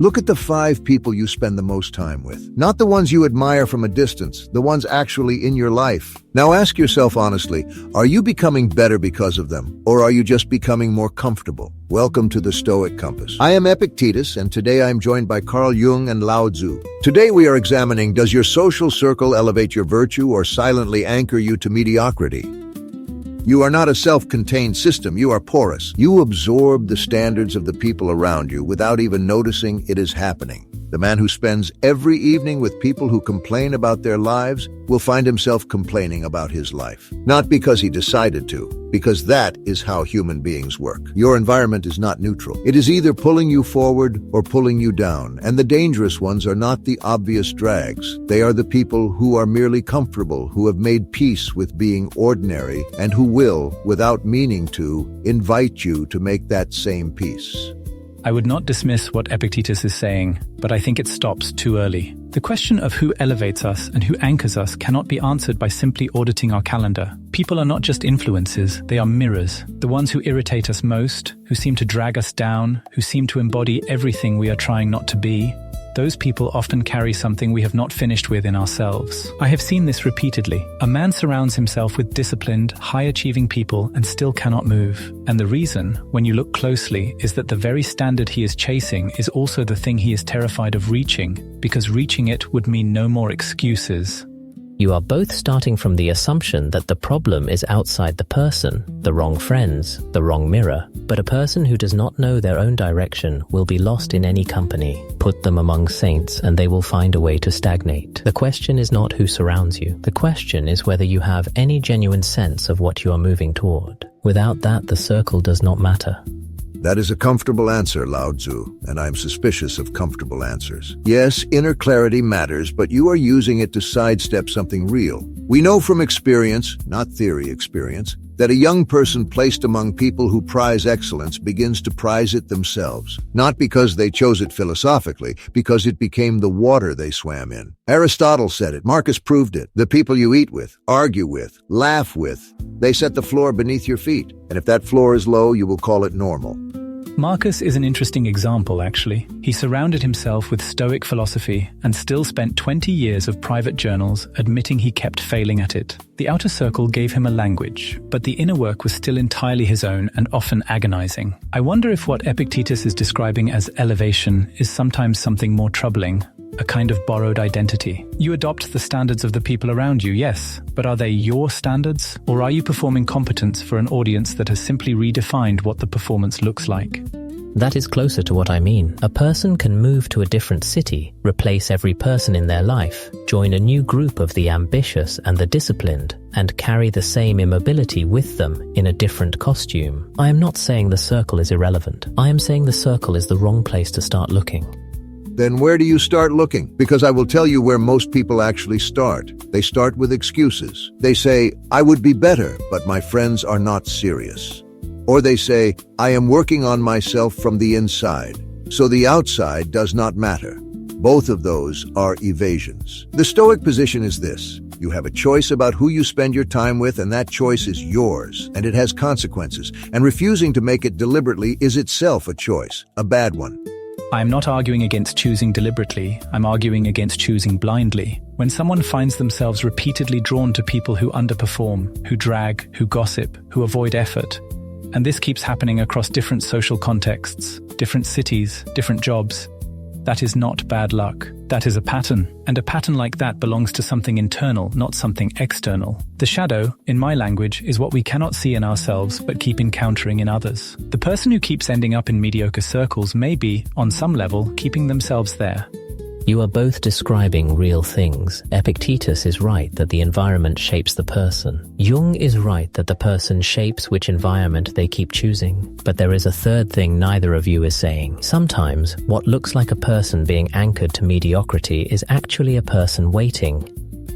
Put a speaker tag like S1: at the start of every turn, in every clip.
S1: Look at the 5 people you spend the most time with. Not the ones you admire from a distance, the ones actually in your life. Now ask yourself honestly, are you becoming better because of them, or are you just becoming more comfortable? Welcome to the Stoic Compass. I am EPICTETUS, and today I am joined by Carl Jung and Lao Tzu. Today we are examining, does your social circle elevate your virtue or silently anchor you to mediocrity? You are not a self-contained system, you are porous. You absorb the standards of the people around you without even noticing it is happening. The man who spends every evening with people who complain about their lives will find himself complaining about his life. Not because he decided to, because that is how human beings work. Your environment is not neutral. It is either pulling you forward or pulling you down, and the dangerous ones are not the obvious drags. They are the people who are merely comfortable, who have made peace with being ordinary, and who will, without meaning to, invite you to make that same peace.
S2: I would not dismiss what Epictetus is saying, but I think it stops too early. The question of who elevates us and who anchors us cannot be answered by simply auditing our calendar. People are not just influences, they are mirrors. The ones who irritate us most, who seem to drag us down, who seem to embody everything we are trying not to be, those people often carry something we have not finished with in ourselves. I have seen this repeatedly. A man surrounds himself with disciplined, high-achieving people and still cannot move. And the reason, when you look closely, is that the very standard he is chasing is also the thing he is terrified of reaching, because reaching it would mean no more excuses.
S3: You are both starting from the assumption that the problem is outside the person, the wrong friends, the wrong mirror. But a person who does not know their own direction will be lost in any company. Put them among saints and they will find a way to stagnate. The question is not who surrounds you. The question is whether you have any genuine sense of what you are moving toward. Without that, the circle does not matter.
S1: That is a comfortable answer, Lao Tzu, and I'm suspicious of comfortable answers. Yes, inner clarity matters, but you are using it to sidestep something real. We know from experience, not theory experience, that a young person placed among people who prize excellence begins to prize it themselves. Not because they chose it philosophically, because it became the water they swam in. Aristotle said it, Marcus proved it. The people you eat with, argue with, laugh with, they set the floor beneath your feet. And if that floor is low, you will call it normal.
S2: Marcus is an interesting example, actually. He surrounded himself with Stoic philosophy and still spent 20 years of private journals admitting he kept failing at it. The outer circle gave him a language, but the inner work was still entirely his own and often agonizing. I wonder if what Epictetus is describing as elevation is sometimes something more troubling, a kind of borrowed identity. You adopt the standards of the people around you, yes, but are they your standards? Or are you performing competence for an audience that has simply redefined what the performance looks like?
S3: That is closer to what I mean. A person can move to a different city, replace every person in their life, join a new group of the ambitious and the disciplined, and carry the same immobility with them in a different costume. I am not saying the circle is irrelevant. I am saying the circle is the wrong place to start looking.
S1: Then where do you start looking? Because I will tell you where most people actually start. They start with excuses. They say, I would be better, but my friends are not serious. Or they say, I am working on myself from the inside, so the outside does not matter. Both of those are evasions. The Stoic position is this. You have a choice about who you spend your time with, and that choice is yours, and it has consequences. And refusing to make it deliberately is itself a choice, a bad one.
S2: I am not arguing against choosing deliberately, I'm arguing against choosing blindly. When someone finds themselves repeatedly drawn to people who underperform, who drag, who gossip, who avoid effort, and this keeps happening across different social contexts, different cities, different jobs, that is not bad luck. That is a pattern, and a pattern like that belongs to something internal, not something external. The shadow, in my language, is what we cannot see in ourselves but keep encountering in others. The person who keeps ending up in mediocre circles may be, on some level, keeping themselves there.
S3: You are both describing real things. Epictetus is right that the environment shapes the person. Jung is right that the person shapes which environment they keep choosing. But there is a third thing neither of you is saying. Sometimes, what looks like a person being anchored to mediocrity is actually a person waiting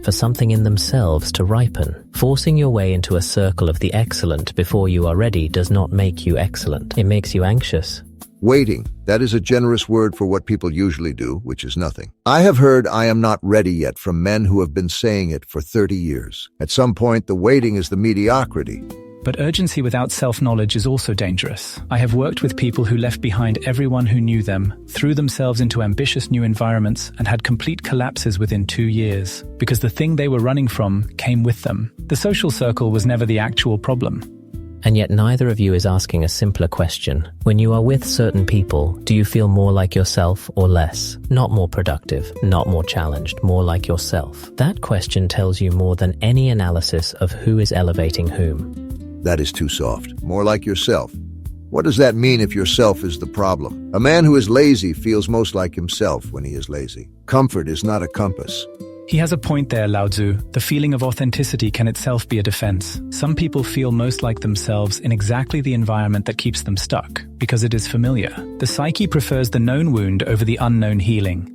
S3: for something in themselves to ripen. Forcing your way into a circle of the excellent before you are ready does not make you excellent. It makes you anxious.
S1: Waiting, that is a generous word for what people usually do, which is nothing. I have heard I am not ready yet from men who have been saying it for 30 years. At some point, the waiting is the mediocrity.
S2: But urgency without self-knowledge is also dangerous. I have worked with people who left behind everyone who knew them, threw themselves into ambitious new environments, and had complete collapses within 2 years, because the thing they were running from came with them. The social circle was never the actual problem.
S3: And yet neither of you is asking a simpler question. When you are with certain people, do you feel more like yourself or less? Not more productive, not more challenged, more like yourself. That question tells you more than any analysis of who is elevating whom.
S1: That is too soft. More like yourself. What does that mean if yourself is the problem? A man who is lazy feels most like himself when he is lazy. Comfort is not a compass.
S2: He has a point there, Lao Tzu. The feeling of authenticity can itself be a defense. Some people feel most like themselves in exactly the environment that keeps them stuck, because it is familiar. The psyche prefers the known wound over the unknown healing.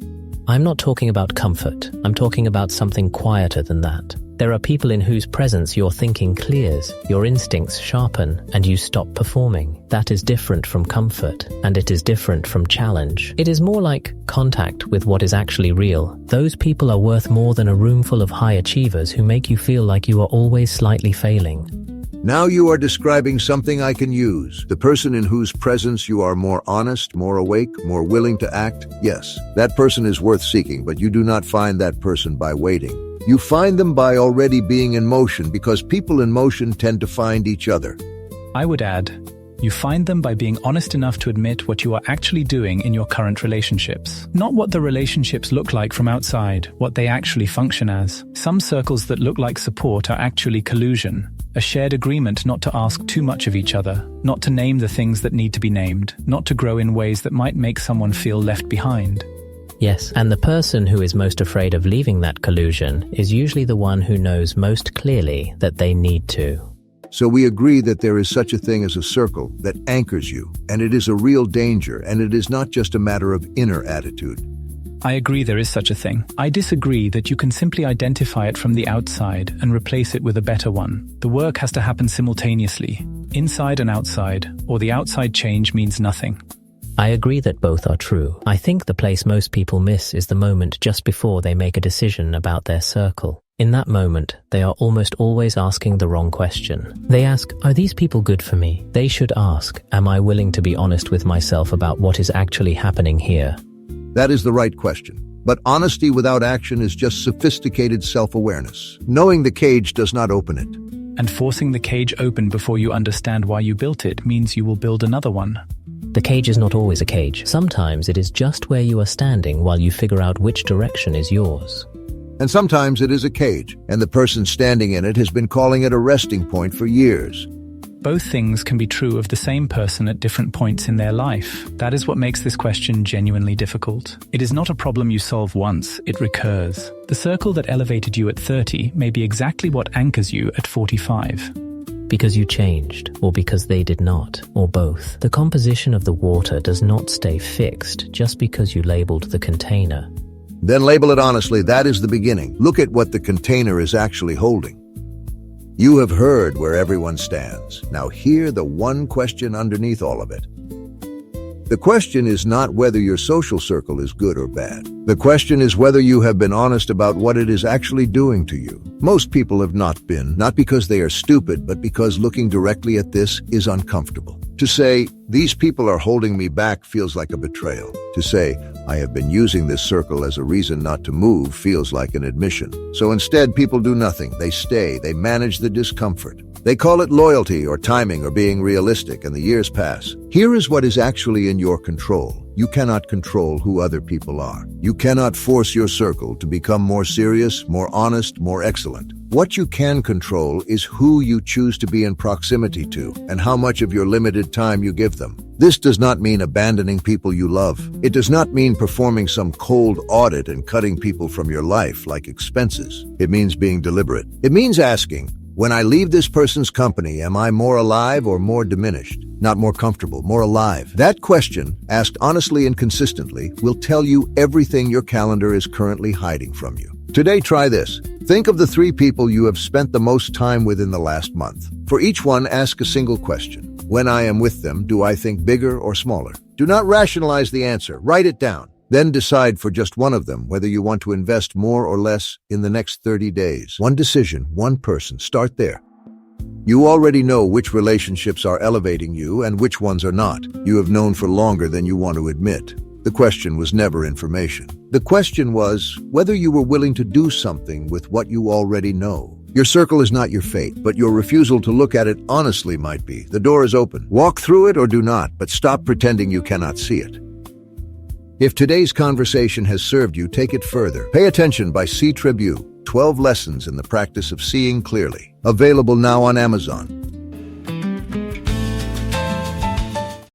S3: I'm not talking about comfort. I'm talking about something quieter than that. There are people in whose presence your thinking clears, your instincts sharpen, and you stop performing. That is different from comfort, and it is different from challenge. It is more like contact with what is actually real. Those people are worth more than a room full of high achievers who make you feel like you are always slightly failing.
S1: Now you are describing something I can use. The person in whose presence you are more honest, more awake, more willing to act. Yes, that person is worth seeking, but you do not find that person by waiting. You find them by already being in motion, because people in motion tend to find each other.
S2: I would add, you find them by being honest enough to admit what you are actually doing in your current relationships. Not what the relationships look like from outside, what they actually function as. Some circles that look like support are actually collusion. A shared agreement not to ask too much of each other, not to name the things that need to be named, not to grow in ways that might make someone feel left behind.
S3: Yes, and the person who is most afraid of leaving that collusion is usually the one who knows most clearly that they need to.
S1: So we agree that there is such a thing as a circle that anchors you, and it is a real danger, and it is not just a matter of inner attitude.
S2: I agree there is such a thing. I disagree that you can simply identify it from the outside and replace it with a better one. The work has to happen simultaneously, inside and outside, or the outside change means nothing.
S3: I agree that both are true. I think the place most people miss is the moment just before they make a decision about their circle. In that moment, they are almost always asking the wrong question. They ask, are these people good for me? They should ask, am I willing to be honest with myself about what is actually happening here?
S1: That is the right question. But honesty without action is just sophisticated self-awareness. Knowing the cage does not open it.
S2: And forcing the cage open before you understand why you built it means you will build another one.
S3: The cage is not always a cage. Sometimes it is just where you are standing while you figure out which direction is yours.
S1: And sometimes it is a cage, and the person standing in it has been calling it a resting point for years.
S2: Both things can be true of the same person at different points in their life. That is what makes this question genuinely difficult. It is not a problem you solve once, it recurs. The circle that elevated you at 30 may be exactly what anchors you at 45.
S3: Because you changed, or because they did not, or both. The composition of the water does not stay fixed just because you labeled the container.
S1: Then label it honestly. That is the beginning. Look at what the container is actually holding. You have heard where everyone stands. Now hear the one question underneath all of it. The question is not whether your social circle is good or bad. The question is whether you have been honest about what it is actually doing to you. Most people have not been, not because they are stupid, but because looking directly at this is uncomfortable. To say, these people are holding me back feels like a betrayal. To say, I have been using this circle as a reason not to move feels like an admission. So instead, people do nothing. They stay. They manage the discomfort. They call it loyalty or timing or being realistic, and the years pass. Here is what is actually in your control. You cannot control who other people are. You cannot force your circle to become more serious, more honest, more excellent. What you can control is who you choose to be in proximity to and how much of your limited time you give them. This does not mean abandoning people you love. It does not mean performing some cold audit and cutting people from your life like expenses. It means being deliberate. It means asking, when I leave this person's company, am I more alive or more diminished? Not more comfortable, more alive. That question, asked honestly and consistently, will tell you everything your calendar is currently hiding from you. Today, try this. Think of the 3 people you have spent the most time with in the last month. For each one, ask a single question. When I am with them, do I think bigger or smaller? Do not rationalize the answer. Write it down. Then decide for just one of them whether you want to invest more or less in the next 30 days. One decision, one person. Start there. You already know which relationships are elevating you and which ones are not. You have known for longer than you want to admit. The question was never information. The question was whether you were willing to do something with what you already know. Your circle is not your fate, but your refusal to look at it honestly might be. The door is open. Walk through it or do not, but stop pretending you cannot see it. If today's conversation has served you, take it further. Pay Attention by C. Tribune, 12 Lessons in the Practice of Seeing Clearly. Available now on Amazon.